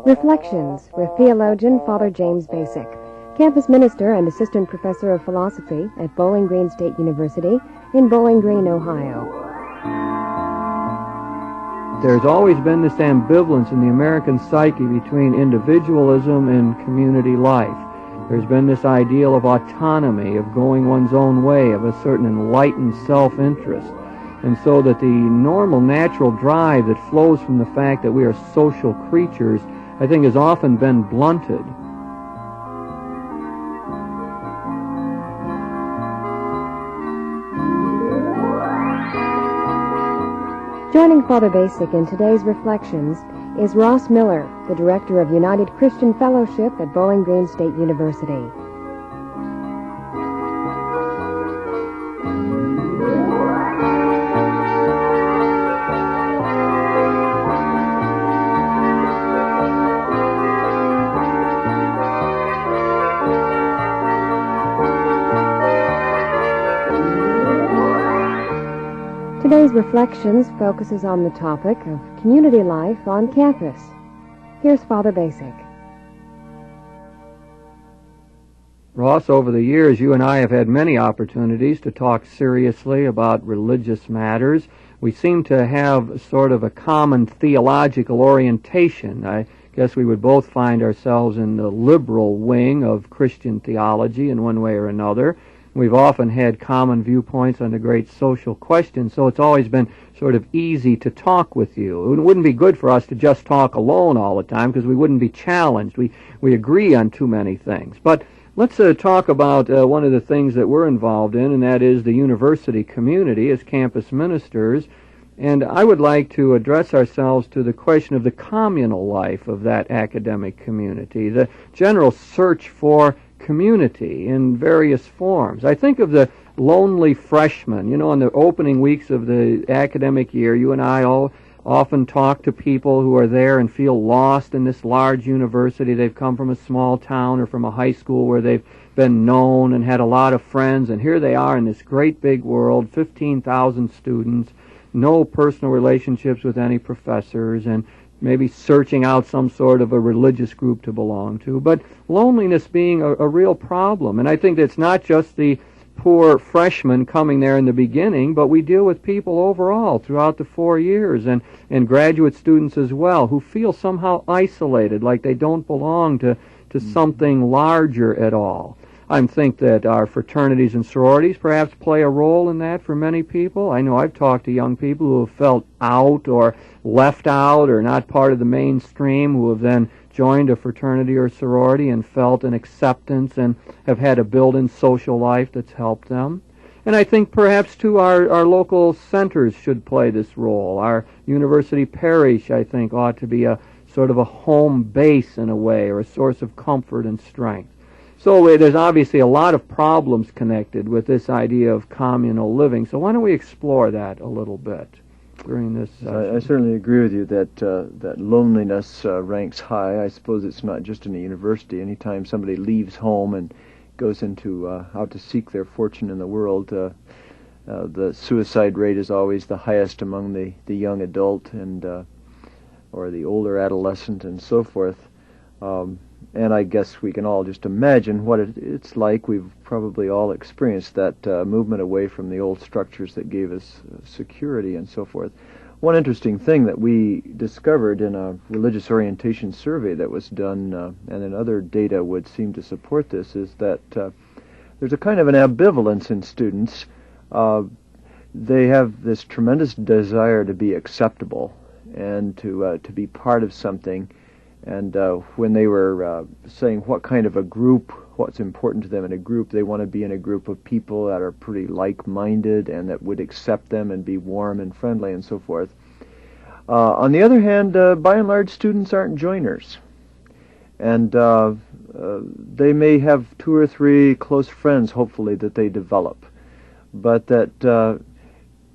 Reflections with theologian Father James Bacik, campus minister and assistant professor of philosophy at Bowling Green State University in Bowling Green, Ohio. There's always been this ambivalence in the American psyche between individualism and community life. There's been this ideal of autonomy, of going one's own way, of a certain enlightened self-interest. And so that the normal, natural drive that flows from the fact that we are social creatures, I think, has often been blunted. Joining Father Bacik in today's Reflections is Ross Miller, the director of United Christian Fellowship at Bowling Green State University. Today's Reflections focuses on the topic of community life on campus. Here's Father Bacik. Ross, over the years, you and I have had many opportunities to talk seriously about religious matters. We seem to have sort of a common theological orientation. I guess we would both find ourselves in the liberal wing of Christian theology in one way or another. We've often had common viewpoints on the great social questions, so it's always been sort of easy to talk with you. It wouldn't be good for us to just talk alone all the time because we wouldn't be challenged. We agree on too many things. But let's talk about one of the things that we're involved in, and that is the university community as campus ministers. And I would like to address ourselves to the question of the communal life of that academic community, the general search for community in various forms. I think of the lonely freshman. You know, in the opening weeks of the academic year, you and I all often talk to people who are there and feel lost in this large university. They've come from a small town or from a high school where they've been known and had a lot of friends, and here they are in this great big world, 15,000 students, no personal relationships with any professors, and maybe searching out some sort of a religious group to belong to, but loneliness being a real problem. And I think that's not just the poor freshmen coming there in the beginning, but we deal with people overall throughout the 4 years, and graduate students as well, who feel somehow isolated, like they don't belong to something larger at all. I think that our fraternities and sororities perhaps play a role in that for many people. I know I've talked to young people who have felt out or left out or not part of the mainstream, who have then joined a fraternity or sorority and felt an acceptance and have had a built-in social life that's helped them. And I think perhaps, too, our local centers should play this role. Our university parish, I think, ought to be a sort of a home base in a way, or a source of comfort and strength. So there's obviously a lot of problems connected with this idea of communal living. So why don't we explore that a little bit during this session? I certainly agree with you that that loneliness ranks high. I suppose it's not just in a university. Anytime somebody leaves home and goes into out to seek their fortune in the world, the suicide rate is always the highest among the young adult and or the older adolescent and so forth. And I guess we can all just imagine what it's like. We've probably all experienced that movement away from the old structures that gave us security and so forth. One interesting thing that we discovered in a religious orientation survey that was done, and then other data would seem to support this, is that there's a kind of an ambivalence in students. They have this tremendous desire to be acceptable and to be part of something. And when they were saying what kind of a group, what's important to them in a group, they want to be in a group of people that are pretty like-minded and that would accept them and be warm and friendly and so forth. On the other hand, by and large, students aren't joiners. And they may have 2 or 3 close friends, hopefully, that they develop. But that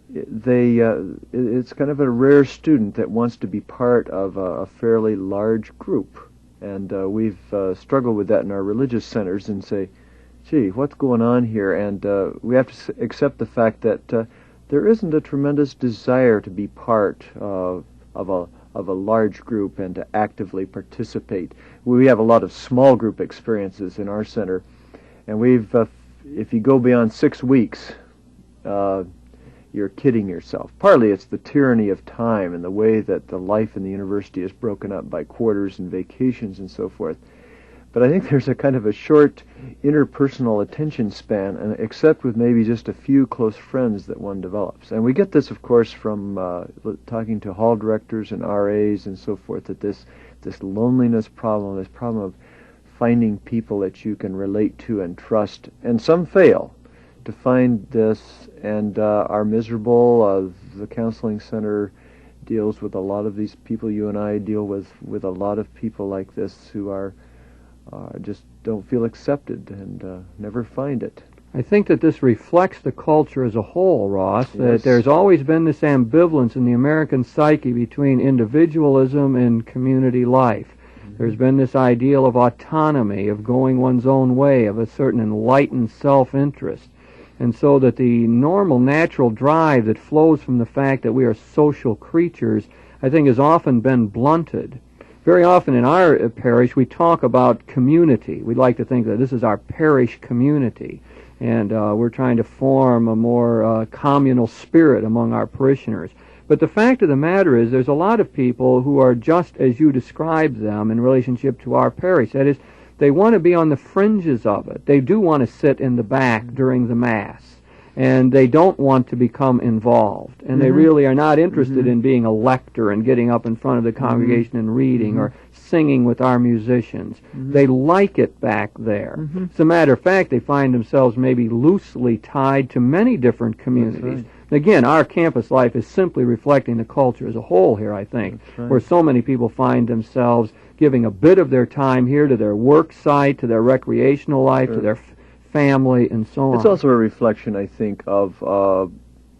it's kind of a rare student that wants to be part of a fairly large group. And we've struggled with that in our religious centers and say, gee, what's going on here? And we have to accept the fact that there isn't a tremendous desire to be part of a of a large group and to actively participate. We have a lot of small group experiences in our center, and if you go beyond 6 weeks, you're kidding yourself. Partly it's the tyranny of time and the way that the life in the university is broken up by quarters and vacations and so forth. But I think there's a kind of a short interpersonal attention span, and except with maybe just a few close friends that one develops. And we get this, of course, from talking to hall directors and RAs and so forth, that this loneliness problem, this problem of finding people that you can relate to and trust, and some fail to find this and are miserable. The counseling center deals with a lot of these people. You and I deal with a lot of people like this who are just don't feel accepted and never find it. I think that this reflects the culture as a whole, Ross, Yes. that there's always been this ambivalence in the American psyche between individualism and community life. There's been this ideal of autonomy, of going one's own way, of a certain enlightened self-interest. And so that the normal, natural drive that flows from the fact that we are social creatures, I think, has often been blunted. Very often in our parish, we talk about community. We like to think that this is our parish community, and we're trying to form a more communal spirit among our parishioners. But the fact of the matter is there's a lot of people who are just as you described them in relationship to our parish. That is, they want to be on the fringes of it. They do want to sit in the back during the Mass, and they don't want to become involved. And they really are not interested in being a lector and getting up in front of the congregation and reading or singing with our musicians. They like it back there. As a matter of fact, they find themselves maybe loosely tied to many different communities. Again, our campus life is simply reflecting the culture as a whole here, I think, where so many people find themselves giving a bit of their time here to their work site, to their recreational life, to their family, and so on. It's also a reflection, I think, of,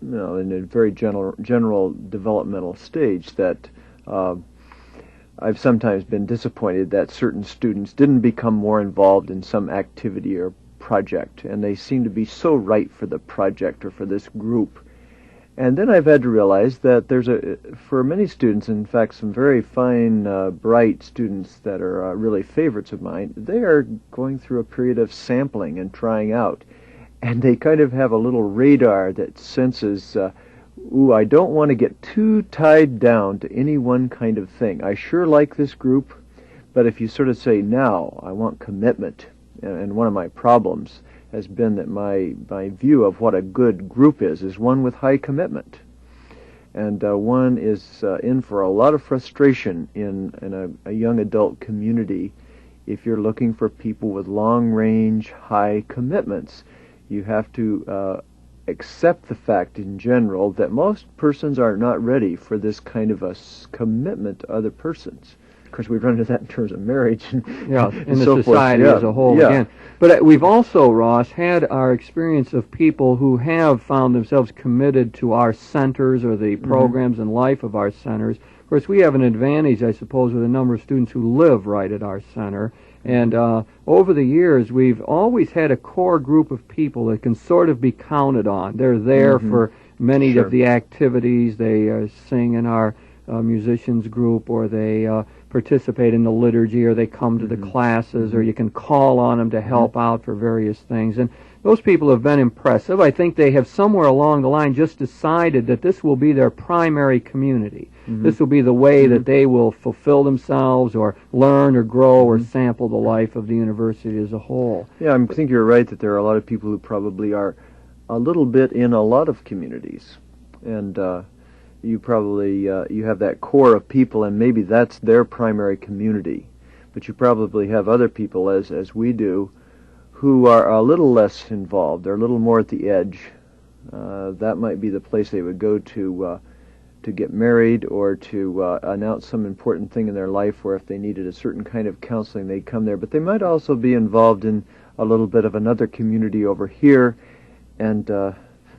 in a very general developmental stage that I've sometimes been disappointed that certain students didn't become more involved in some activity or project, and they seem to be so right for the project or for this group. And then I've had to realize that for many students, in fact, some very fine, bright students that are really favorites of mine, they are going through a period of sampling and trying out. And they kind of have a little radar that senses, I don't want to get too tied down to any one kind of thing. I sure like this group, but if you sort of say, now, I want commitment, and one of my problems has been that my view of what a good group is one with high commitment. And one is in for a lot of frustration in a young adult community if you're looking for people with long-range, high commitments. You have to accept the fact in general that most persons are not ready for this kind of a commitment to other persons. Of course, we've run into that in terms of marriage and in the so society as a whole again. But we've also, Ross, had our experience of people who have found themselves committed to our centers or the programs and life of our centers. Of course, we have an advantage, I suppose, with a number of students who live right at our center. And over the years, we've always had a core group of people that can sort of be counted on. They're there for many of the activities. They sing in our musicians group, or they participate in the liturgy, or they come to the classes, or you can call on them to help out for various things. And those people have been impressive. I think they have somewhere along the line just decided that this will be their primary community. This will be the way that they will fulfill themselves or learn or grow or sample the life of the university as a whole. Yeah, I think you're right that there are a lot of people who probably are a little bit in a lot of communities. And you probably you have that core of people, and maybe that's their primary community. But you probably have other people, as we do, who are a little less involved. They're a little more at the edge. That might be the place they would go to get married, or to announce some important thing in their life, where if they needed a certain kind of counseling, they'd come there. But they might also be involved in a little bit of another community over here, and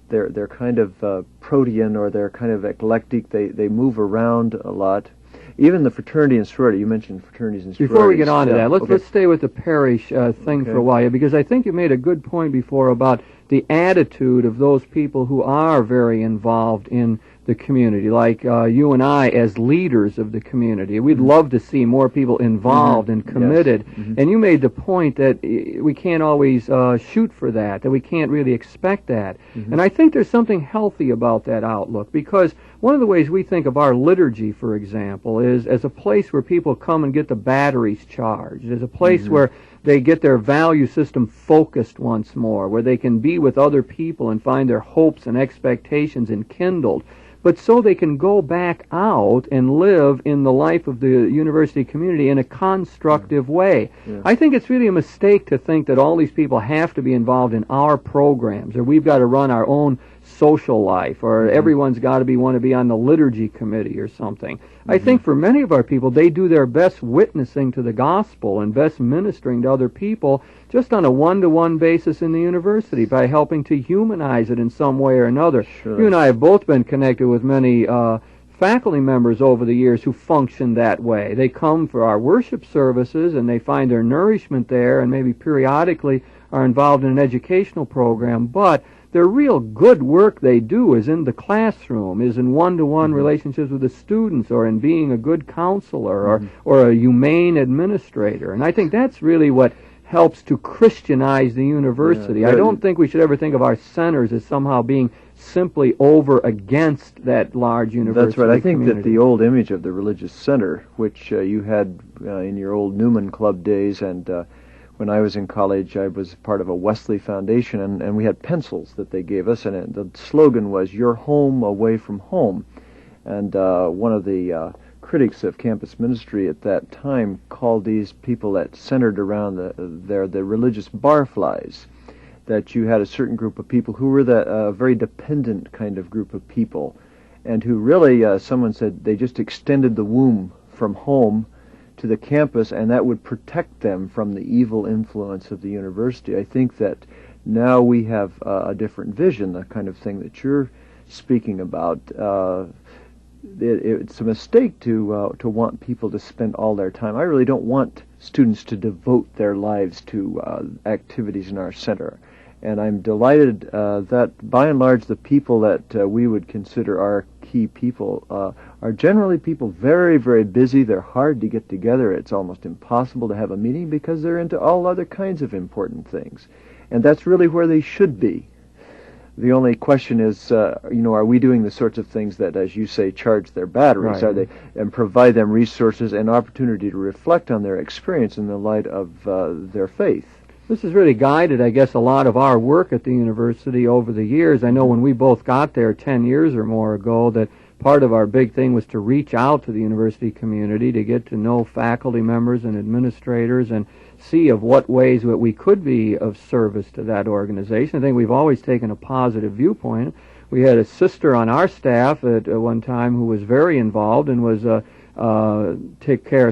they're kind of protean, or they're kind of eclectic. They move around a lot. even the fraternity and sorority. You mentioned fraternities and sororities. Before we get on to that, okay. let's stay with the parish thing for a while, because I think you made a good point before about the attitude of those people who are very involved in the community, like you and I as leaders of the community. We'd love to see more people involved and committed. Yes. And you made the point that we can't always shoot for that we can't really expect that. And I think there's something healthy about that outlook, because one of the ways we think of our liturgy, for example, is as a place where people come and get the batteries charged, as a place where they get their value system focused once more, where they can be with other people and find their hopes and expectations enkindled, but so they can go back out and live in the life of the university community in a constructive way. Yeah. I think it's really a mistake to think that all these people have to be involved in our programs, or we've got to run our own social life, or everyone's got to want to be on the liturgy committee or something. I think for many of our people, they do their best witnessing to the gospel and best ministering to other people just on a one-to-one basis in the university by helping to humanize it in some way or another. Sure. You and I have both been connected with many faculty members over the years who function that way. They come for our worship services and they find their nourishment there, and maybe periodically are involved in an educational program, but their real good work they do is in the classroom, is in one-to-one relationships with the students, or in being a good counselor, or a humane administrator. And I think that's really what helps to Christianize the university. Yeah, I don't think we should ever think of our centers as somehow being simply over against that large university That's right. I think community. that the old image of the religious center, which you had in your old Newman Club days, and when I was in college, I was part of a Wesley Foundation, and we had pencils that they gave us, and the slogan was, "Your home away from home." And one of the critics of campus ministry at that time called these people that centered around the religious barflies, that you had a certain group of people who were the very dependent kind of group of people, and who really, someone said, they just extended the womb from home to the campus, and that would protect them from the evil influence of the university. I think that now we have a different vision, the kind of thing that you're speaking about. It's a mistake to want people to spend all their time. I really don't want students to devote their lives to activities in our center. And I'm delighted that, by and large, the people that we would consider our key people are generally people very, very busy. They're hard to get together. It's almost impossible to have a meeting because they're into all other kinds of important things. And that's really where they should be. The only question is, are we doing the sorts of things that, as you say, charge their batteries? Right. Are they, and provide them resources and opportunity to reflect on their experience in the light of their faith? This has really guided, I guess, a lot of our work at the university over the years. I know when we both got there 10 years or more ago that part of our big thing was to reach out to the university community, to get to know faculty members and administrators and see of what ways that we could be of service to that organization. I think we've always taken a positive viewpoint. We had a sister on our staff at one time who was very involved and was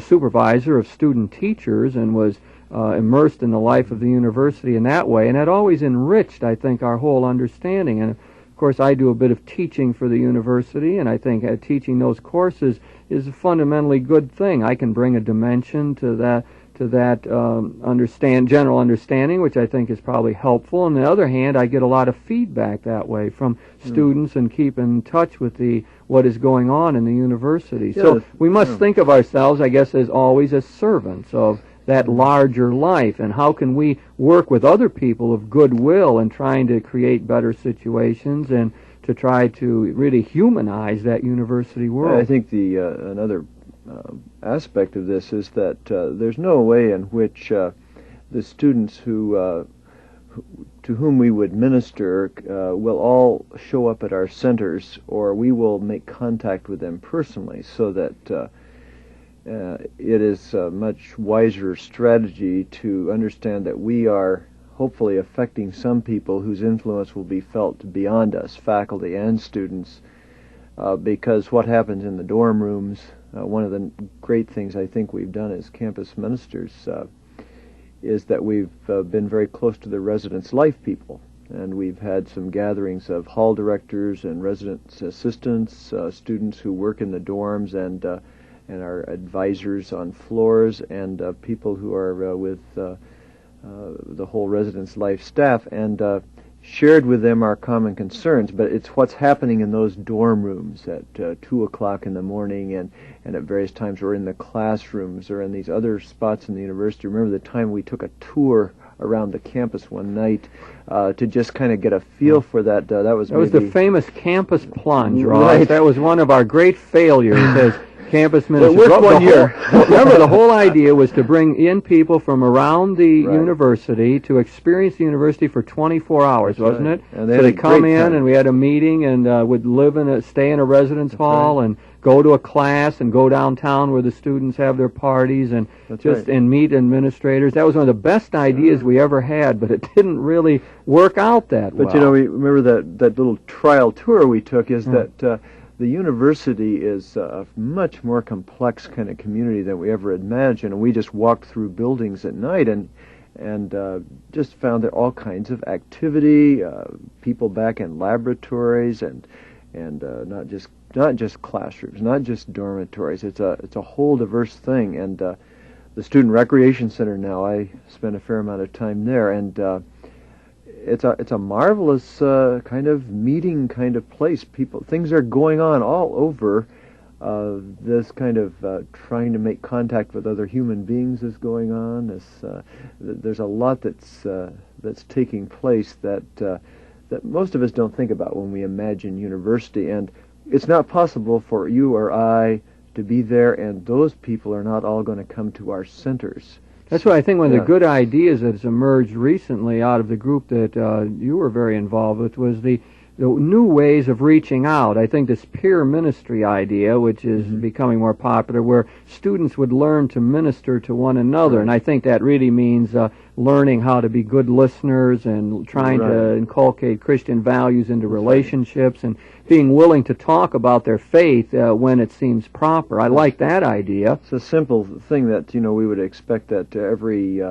supervisor of student teachers and was immersed in the life of the university in that way, and that always enriched, I think, our whole understanding. And of course, I do a bit of teaching for the university, and I think teaching those courses is a fundamentally good thing. I can bring a dimension to that general understanding, which I think is probably helpful. On the other hand, I get a lot of feedback that way from students and keep in touch with what is going on in the university. So we must think of ourselves, I guess, as always as servants of that larger life, and how can we work with other people of goodwill and trying to create better situations and to try to really humanize that university world. I think the another aspect of this is that there's no way in which the students to whom we would minister will all show up at our centers, or we will make contact with them personally, so that it is a much wiser strategy to understand that we are hopefully affecting some people whose influence will be felt beyond us, faculty and students, because what happens in the dorm rooms, one of the great things I think we've done as campus ministers is that we've been very close to the residents' life people, and we've had some gatherings of hall directors and residence assistants, students who work in the dorms, and our advisors on floors, and people who are with the whole residence life staff, and shared with them our common concerns. But it's what's happening in those dorm rooms at 2 o'clock in the morning, and at various times, or in the classrooms, or in these other spots in the university. Remember the time we took a tour around the campus one night to just kind of get a feel for that. That was the famous campus plunge, Ross. Right. That was one of our great failures as campus ministers. It worked one year. Remember, the whole idea was to bring in people from around the university to experience the university for 24 hours, wasn't it? And so they come in, and we had a meeting, and would stay in a residence hall, and go to a class, and go downtown where the students have their parties, and and meet administrators. That was one of the best ideas we ever had, but it didn't really work out that well. But we remember that little trial tour we took is that the university is a much more complex kind of community than we ever imagined. And we just walked through buildings at night and just found that all kinds of activity, people back in laboratories, and not just classrooms, not just dormitories. It's a whole diverse thing. And the Student Recreation Center now, I spend a fair amount of time there, and it's a marvelous kind of meeting kind of place. Things are going on all over. This kind of trying to make contact with other human beings is going on. There's a lot that's taking place that most of us don't think about when we imagine university, and it's not possible for you or I to be there, and those people are not all going to come to our centers. That's why I think one of the good ideas that's emerged recently out of the group that you were very involved with was the new ways of reaching out. I think this peer ministry idea, which is becoming more popular, where students would learn to minister to one another. And I think that really means learning how to be good listeners and trying to inculcate Christian values into relationships and being willing to talk about their faith when it seems proper. I like that idea. It's a simple thing that, we would expect that every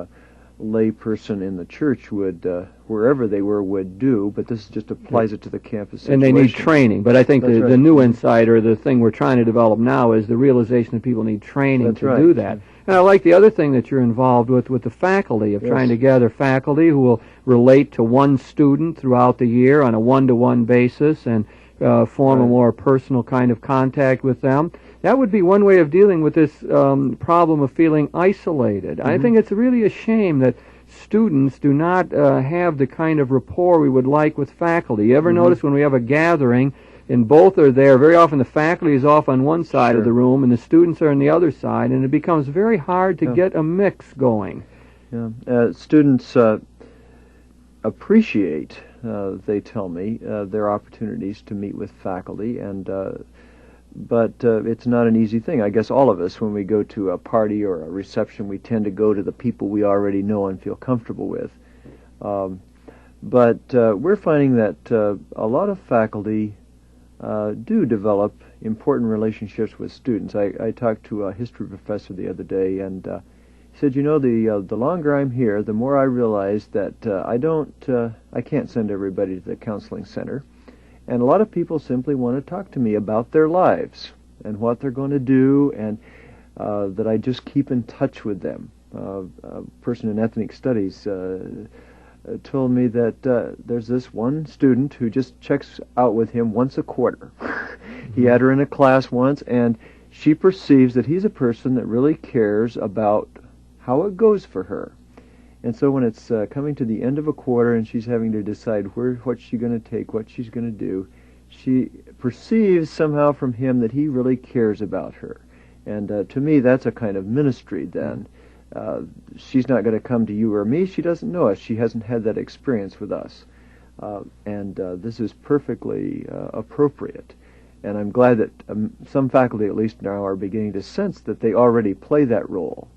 lay person in the church would, wherever they were, would do, but this just applies it to the campus situation. And they need training, but I think the new insight, or the thing we're trying to develop now, is the realization that people need training to do that. And I like the other thing that you're involved with the faculty, of trying to gather faculty who will relate to one student throughout the year on a one-to-one basis and form a more personal kind of contact with them. That would be one way of dealing with this problem of feeling isolated. I think it's really a shame that students do not have the kind of rapport we would like with faculty. You ever notice when we have a gathering and both are there, very often the faculty is off on one side of the room and the students are on the other side, and it becomes very hard to get a mix going. Students appreciate, they tell me, their opportunities to meet with faculty, and but it's not an easy thing. I guess all of us, when we go to a party or a reception, we tend to go to the people we already know and feel comfortable with. But we're finding that a lot of faculty do develop important relationships with students. I talked to a history professor the other day, and he said, the longer I'm here, the more I realize that I can't send everybody to the counseling center. And a lot of people simply want to talk to me about their lives and what they're going to do, and that I just keep in touch with them. A person in ethnic studies told me that there's this one student who just checks out with him once a quarter. He had her in a class once, and she perceives that he's a person that really cares about how it goes for her. And so when it's coming to the end of a quarter and she's having to decide what she's going to take, what she's going to do, she perceives somehow from him that he really cares about her. And to me, that's a kind of ministry then. She's not going to come to you or me. She doesn't know us. She hasn't had that experience with us. And this is perfectly appropriate. And I'm glad that some faculty, at least now, are beginning to sense that they already play that role.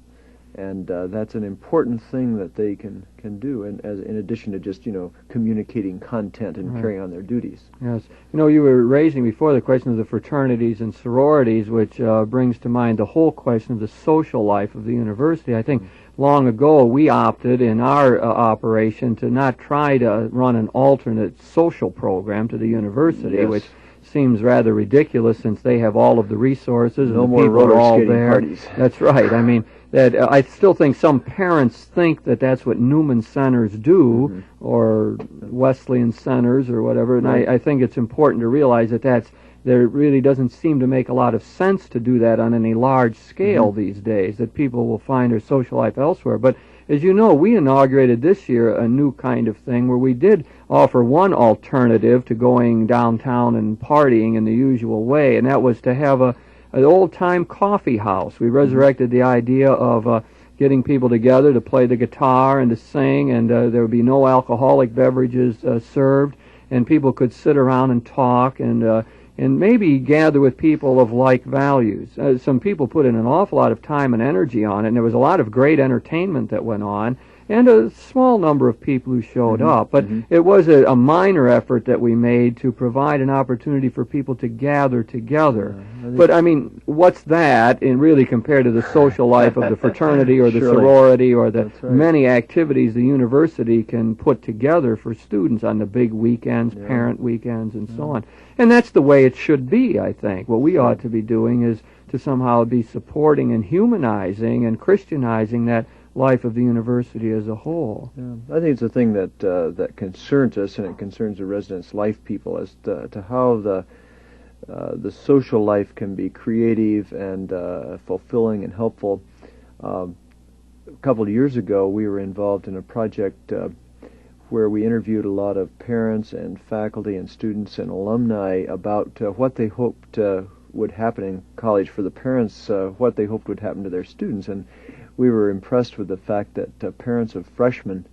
And that's an important thing that they can do, and in addition to just communicating content and carrying on their duties. Yes, you were raising before the question of the fraternities and sororities, which brings to mind the whole question of the social life of the university. I think long ago we opted in our operation to not try to run an alternate social program to the university, which seems rather ridiculous since they have all of the resources No and the more people are roller all skating there. parties. That's right. I mean, that I still think some parents think that that's what Newman centers do, or Wesleyan centers or whatever, and Right. I think it's important to realize that there really doesn't seem to make a lot of sense to do that on any large scale these days, that people will find their social life elsewhere. But as you know, we inaugurated this year a new kind of thing where we did offer one alternative to going downtown and partying in the usual way, and that was to have an old-time coffee house. We resurrected the idea of getting people together to play the guitar and to sing, and there would be no alcoholic beverages served, and people could sit around and talk and maybe gather with people of like values. Some people put in an awful lot of time and energy on it, and there was a lot of great entertainment that went on, and a small number of people who showed up. But it was a minor effort that we made to provide an opportunity for people to gather together. But, I mean, what's that in really compared to the social life of the fraternity or the Surely. sorority or the That's right. many activities the university can put together for students on the big weekends, parent weekends, and so on. And that's the way it should be, I think. What we ought to be doing is to somehow be supporting and humanizing and Christianizing that life of the university as a whole. Yeah. I think it's a thing that that concerns us, and it concerns the residents' life people, as to how the social life can be creative and fulfilling and helpful. A couple of years ago, we were involved in a project where we interviewed a lot of parents and faculty and students and alumni about what they hoped would happen in college for the parents, what they hoped would happen to their students. And we were impressed with the fact that parents of freshmen,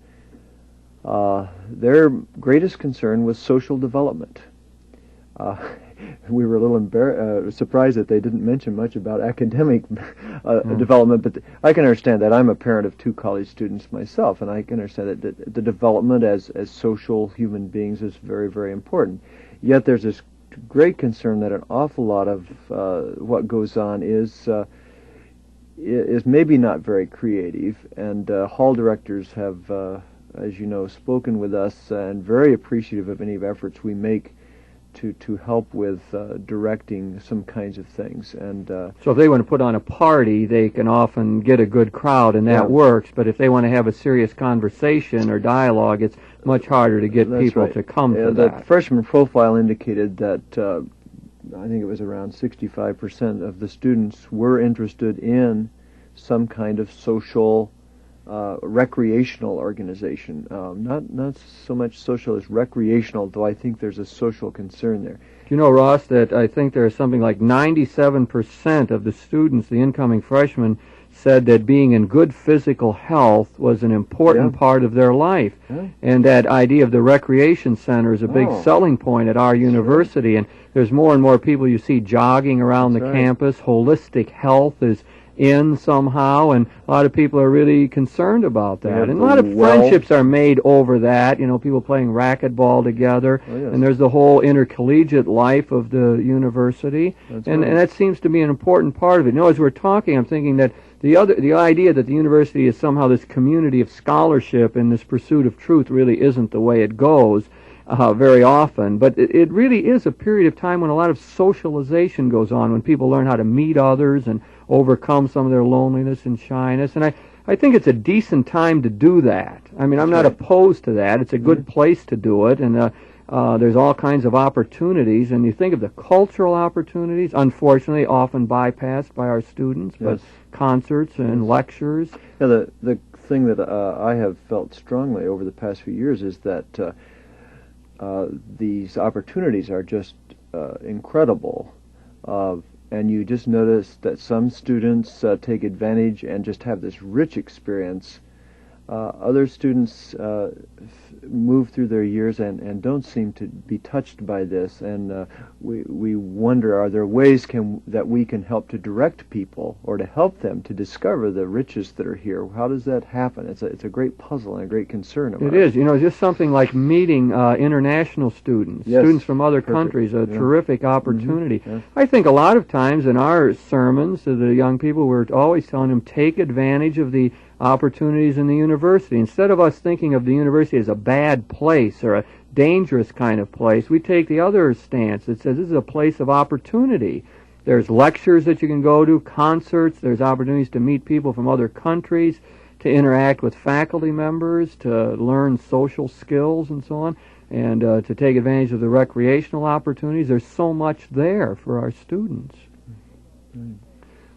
their greatest concern was social development. We were a little surprised that they didn't mention much about academic development, but I can understand that. I'm a parent of 2 college students myself, and I can understand that the development as social human beings is very, very important. Yet there's this great concern that an awful lot of what goes on is maybe not very creative, and hall directors have, as you know, spoken with us and very appreciative of any efforts we make to help with directing some kinds of things. And so if they want to put on a party, they can often get a good crowd, and that works. But if they want to have a serious conversation or dialogue, it's much harder to get people to come to that. The freshman profile indicated that I think it was around 65% of the students were interested in some kind of social recreational organization. Not so much social as recreational, though I think there's a social concern there. Do you know, Ross, that I think there is something like 97% of the students, the incoming freshmen, said that being in good physical health was an important part of their life. And that idea of the recreation center is a big selling point at our university. And there's more and more people you see jogging around the campus. Holistic health is in somehow, and a lot of people are really concerned about that. And a lot of friendships are made over that, you know, people playing racquetball together, and there's the whole intercollegiate life of the university, and that seems to be an important part of it. You know, as we're talking, I'm thinking that the idea that the university is somehow this community of scholarship and this pursuit of truth really isn't the way it goes very often, but it really is a period of time when a lot of socialization goes on, when people learn how to meet others and overcome some of their loneliness and shyness, and I think it's a decent time to do that. I mean, I'm not opposed to that. It's a good place to do it, and there's all kinds of opportunities, and you think of the cultural opportunities, unfortunately often bypassed by our students, but concerts and lectures. Now, the thing that I have felt strongly over the past few years is that these opportunities are just incredible. And you just notice that some students take advantage and just have this rich experience. Other students move through their years and don't seem to be touched by this, and we wonder, are there ways that we can help to direct people or to help them to discover the riches that are here? How does that happen? It's a great puzzle and a great concern of ours. It is. You know, just something like meeting international students, students from other countries, a terrific opportunity. I think a lot of times in our sermons to the young people, we're always telling them, take advantage of the opportunities in the university. Instead of us thinking of the university as a bad place or a dangerous kind of place. We take the other stance that says this is a place of opportunity. There's lectures that you can go to, concerts, there's opportunities to meet people from other countries, to interact with faculty members, to learn social skills and so on, and to take advantage of the recreational opportunities. There's so much there for our students.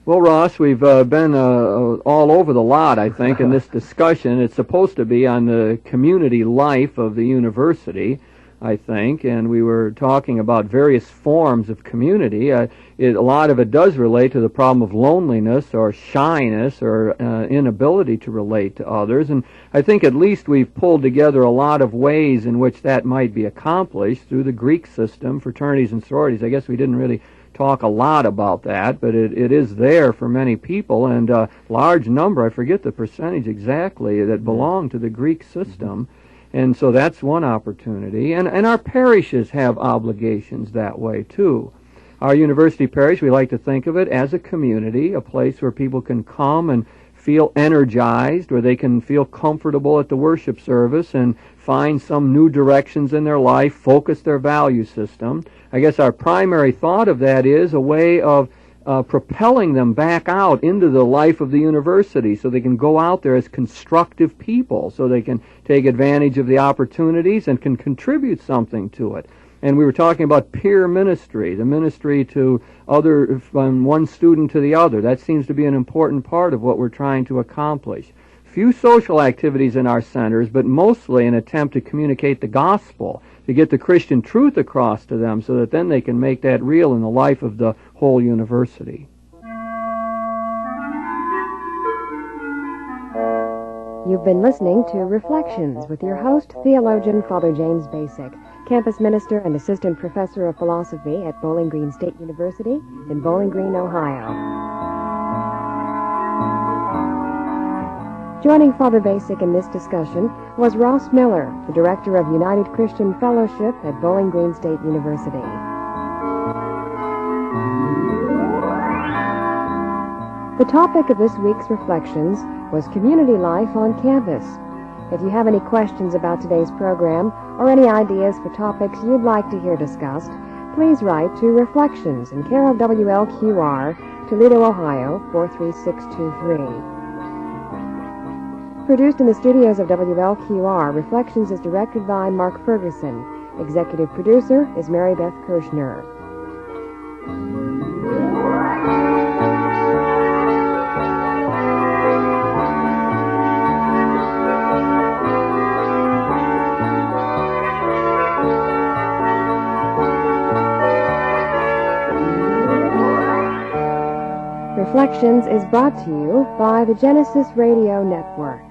Well, Ross, we've been all over the lot, I think, in this discussion. It's supposed to be on the community life of the university, I think, and we were talking about various forms of community. A lot of it does relate to the problem of loneliness or shyness or inability to relate to others, and I think at least we've pulled together a lot of ways in which that might be accomplished through the Greek system, fraternities and sororities. I guess we didn't really talk a lot about that, but it is there for many people, and a large number, I forget the percentage exactly, that belong to the Greek system. And so that's one opportunity. And our parishes have obligations that way, too. Our university parish, we like to think of it as a community, a place where people can come and feel energized, where they can feel comfortable at the worship service and find some new directions in their life, focus their value system. I guess our primary thought of that is a way of propelling them back out into the life of the university so they can go out there as constructive people, so they can take advantage of the opportunities and can contribute something to it. And we were talking about peer ministry, the ministry to other, from one student to the other. That seems to be an important part of what we're trying to accomplish. Few social activities in our centers, but mostly an attempt to communicate the gospel, to get the Christian truth across to them so that then they can make that real in the life of the whole university. You've been listening to Reflections with your host, theologian Father James Bacik, campus minister and assistant professor of philosophy at Bowling Green State University in Bowling Green, Ohio. Joining Father Bacik in this discussion was Ross Miller, the director of United Christian Fellowship at Bowling Green State University. The topic of this week's Reflections was community life on campus. If you have any questions about today's program or any ideas for topics you'd like to hear discussed, please write to Reflections in care of WLQR, Toledo, Ohio, 43623. Produced in the studios of WLQR, Reflections is directed by Mark Ferguson. Executive producer is Mary Beth Kirchner. Reflections is brought to you by the Genesis Radio Network.